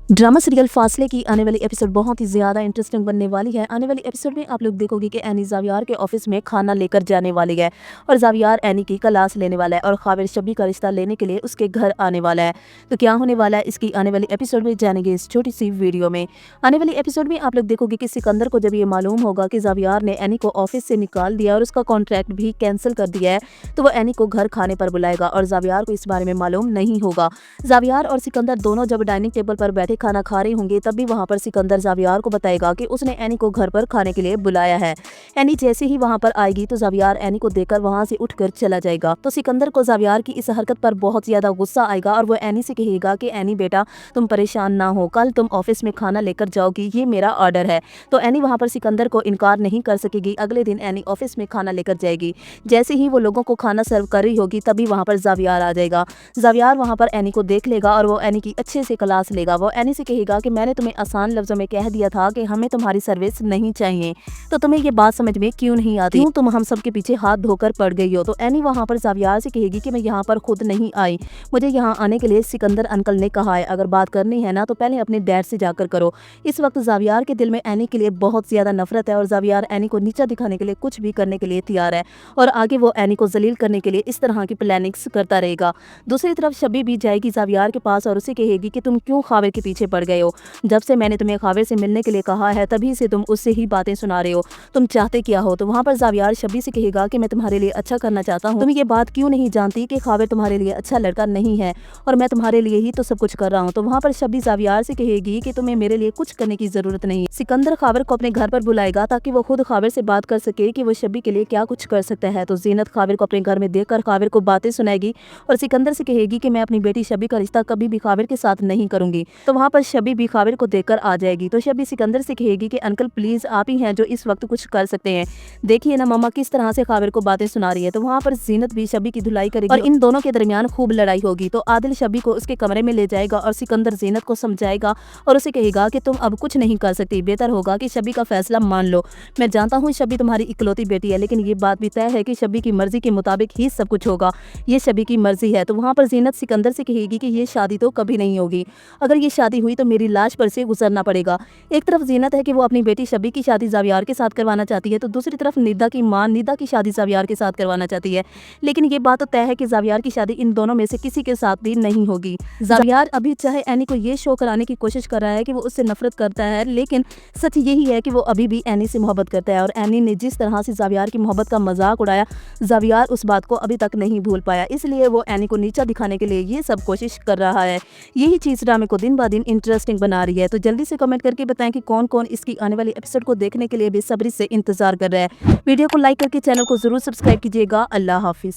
Drama serial फासले की आने वाली एपिसोड बहुत ही ज़्यादा इंटरेस्टिंग बनने वाली है। आने वाली एपिसोड में आप लोग देखोगे कि एनी ज़ावियार के ऑफिस में खाना लेकर जाने वाली है और ज़ावियार एनी की क्लास लेने वाला है और खाविर शब्बी का रिश्ता लेने के लिए उसके घर आने वाला है। तो क्या होने वाला है इसकी आने वाली एपिसोड में जानेंगे इस छोटी सी वीडियो में। आने वाली एपिसोड में आप लोग देखोगे कि सिकंदर को जब ये मालूम होगा कि ज़ावियार ने एनी को ऑफिस से निकाल दिया और उसका कॉन्ट्रैक्ट भी कैंसिल कर दिया है, तो वो एनी को घर खाने पर बुलाएगा और ज़ावियार को इस बारे में मालूम नहीं होगा। ज़ावियार और सिकंदर दोनों जब डाइनिंग टेबल पर बैठे खाना खा रहे होंगे, तब भी वहां पर सिकंदर ज़ावियार को बताएगा कि उसने एनी को घर पर खाने के लिए बुलाया है। एनी जैसे ही वहां पर आएगी तो ज़ावियार एनी को देखकर वहां से उठकर चला जाएगा। तो सिकंदर को ज़ावियार की इस हरकत पर बहुत ज्यादा गुस्सा आएगा और वो एनी से कहेगा कि एनी बेटा, तुम परेशान ना हो, कल तुम ऑफिस में खाना लेकर जाओगी, ये मेरा ऑर्डर है। तो एनी वहां पर सिकंदर को इनकार नहीं कर सकेगी। अगले दिन एनी ऑफिस में खाना लेकर जाएगी। जैसे ही वो लोगों को खाना सर्व कर रही होगी, तभी वहां पर ज़ावियार आ जाएगा। ज़ावियार वहां पर एनी को देख लेगा और वो एनी की अच्छे से क्लास लेगा। वो एनी से कहेगा कि मैंने तुम्हें आसान लफ्जों में कह दिया था कि हमें तुम्हारी सर्विस नहीं चाहिए, तो तुम्हें ये बात समझ में क्यों नहीं आती, क्यों तुम हम सब के पीछे हाथ धोकर पड़ गई हो। तो एनी वहां पर ज़ावियार से कहेगी कि मैं यहाँ पर खुद नहीं आई, मुझे यहाँ आने के लिए सिकंदर अंकल ने कहा है। अगर बात करनी है ना तो पहले अपने डैड से जाकर करो। इस वक्त ज़ावियार के दिल में एनी के लिए बहुत ज्यादा नफरत है और ज़ावियार एनी को नीचा दिखाने के लिए कुछ भी करने के लिए तैयार है और आगे वो एनी को जलील करने के लिए इस तरह की प्लानिंग्स करता रहेगा। दूसरी तरफ शब्बी भी जाएगी ज़ावियार के पास और उसे कहेगी कि तुम क्यों खाविर के पीछे पड़ गए हो। जब से मैंने तुम्हें खाविर से मिलने के लिए कहा है, तभी से तुम उससे ही बातें सुना रहे हो, तुम चाहते क्या हो। तो वहां पर ज़ावियार शब्बी से कहेगा कि मैं तुम्हारे लिए अच्छा करना चाहता हूँ, तुम ये बात क्यों नहीं जानती कि खाविर तुम्हारे लिए अच्छा लड़का नहीं है और मैं तुम्हारे लिए ही तो सब कुछ कर रहा हूँ। तो वहां पर शब्बी ज़ावियार से कहेगी कि तुम्हें मेरे लिए कुछ करने की जरूरत नहीं। सिकंदर खाविर को अपने घर पर बुलाएगा ताकि वो खुद खाविर से बात कर सके कि वो शब्बी के लिए क्या कुछ कर सकता है। तो जीनत खाविर को अपने घर में देखकर खाविर को बातें सुनाएगी और सिकंदर से कहेगी कि मैं अपनी बेटी शब्बी का रिश्ता कभी भी खाविर के साथ नहीं करूंगी। तो वहां पर शब्बी भी खाविर को देखकर आ जाएगी। तो शब्बी सिकंदर से कहेगी कि अंकल प्लीज, आप ही हैं जो इस वक्त कुछ कर सकते हैं, देखिए ना मम्मा किस तरह से खाविर को बातें सुना रही है। तो वहां पर जीनत भी शब्बी की धुलाई करेगी और इन दोनों के दरमियान खूब लड़ाई होगी। तो आदिल शब्बी को उसके कमरे में ले जाएगा और सिकंदर जीनत को समझाएगा और उसे कहेगा कि तुम अब कुछ नहीं कर सकती, बेहतर होगा कि शब्बी का फैसला मान लो। मैं जानता हूँ शब्बी तुम्हारी इकलौती बेटी है, लेकिन ये बात भी तय है कि शब्बी की मर्जी के मुताबिक ही सब कुछ होगा, ये शब्बी की मर्जी है। तो वहां पर जीनत सिकंदर से कहेगी कि ये शादी तो कभी नहीं होगी, अगर ये शादी हुई तो मेरी लाश पर से गुजरना पड़ेगा। एक तरफ जीनत है कि वो अपनी बेटी शब्बी की शादी ज़ावियार के साथ करवाना चाहती है, तो दूसरी तरफ निदा की मां निदा की शादी ज़ावियार के साथ करवाना चाहती है। लेकिन ये बात तो तय है कि ज़ावियार की शादी इन दोनों में से किसी के साथ भी नहीं होगी। ज़ावियार अभी चाहे एनी को ये शो कराने की कोशिश कर रहा है कि वो उससे नफरत करता है, लेकिन सच यही है कि वो अभी भी एनी से मोहब्बत करता है और एनी ने जिस तरह से ज़ावियार की मोहब्बत का मजाक उड़ाया, ज़ावियार उस बात को अभी तक नहीं भूल पाया, इसलिए वो एनी को नीचा दिखाने के लिए ये सब कोशिश कर रहा है। यही चीज़ ड्रामे को दिन ब दिन इंटरेस्टिंग बना रही है। तो जल्दी से कमेंट करके बताएं कि कौन कौन इसकी आने वाली एपिसोड को देखने के लिए बेसब्री से इंतजार कर रहा है। वीडियो को लाइक करके चैनल को जरूर सब्सक्राइब कीजिएगा। अल्लाह हाफिज।